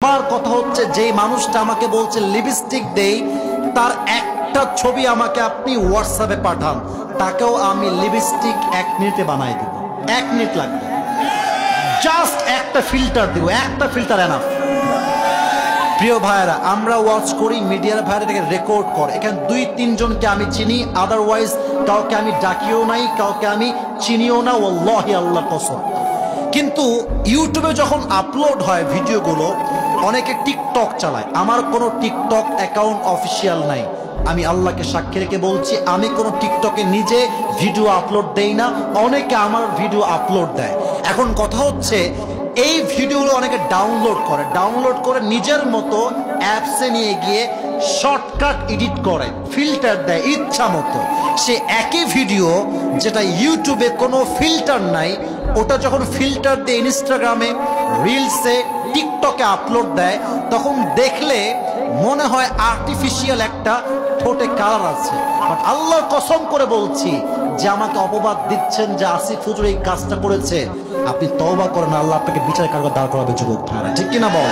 আমার কথা হচ্ছে যে মানুষটা আমাকে বলছে লিপস্টিক দেই, তার একটা ছবি আমাকে আপনি হোয়াটসঅ্যাপে পাঠান, তাকেও আমি লিপস্টিক 1 মিনিটে বানাই দিব। 1 মিনিট লাগবে, জাস্ট একটা ফিল্টার দিব, একটা ফিল্টার এনাফ। প্রিয় ভাইরা, আমরা ওয়াচ করি, মিডিয়ার ভাইরা এটাকে রেকর্ড করে। এখানে 2-3 জনকে আমি চিনি, আদারওয়াইজ কাউকে আমি ডাকিও নাই, কাউকে আমি চিনিও না, ওয়াল্লাহি আল্লাহর কসম। কিন্তু ইউটিউবে যখন আপলোড হয় ভিডিওগুলো, অনেকে টিকটক চালায়। আমার কোনো টিকটক অ্যাকাউন্ট অফিসিয়াল নাই, আমি আল্লাহকে সাক্ষী রেখে বলছি, আমি কোনো টিকটকে নিজে ভিডিও আপলোড দেই না, অনেকে আমার ভিডিও আপলোড দেয়। এখন কথা হচ্ছে, এই ভিডিওগুলো অনেকে ডাউনলোড করে নিজের মতো অ্যাপসে নিয়ে গিয়ে শর্টকাট এডিট করে, ফিল্টার দেয় ইচ্ছা মতো। সে একই ভিডিও যেটা ইউটিউবে কোনো ফিল্টার নাই, ওটা যখন ফিল্টার দিয়ে ইনস্টাগ্রামে, রিলসে, টিকটকে আপলোড দেয়, তখন দেখলে মনে হয় আর্টিফিশিয়াল একটা ঠোঁটে কালার আছে। বাট আল্লাহর কসম করে বলছি, যে আমাকে অপবাদ দিচ্ছেন যে আসিফ হুজুর এই কাজটা করেছে, আপনি তওবা করেন, আল্লাহ আপনাকে বিচার কারগর দাঁড় করাবে যুবক ভাইরা, ঠিক কিনা বল?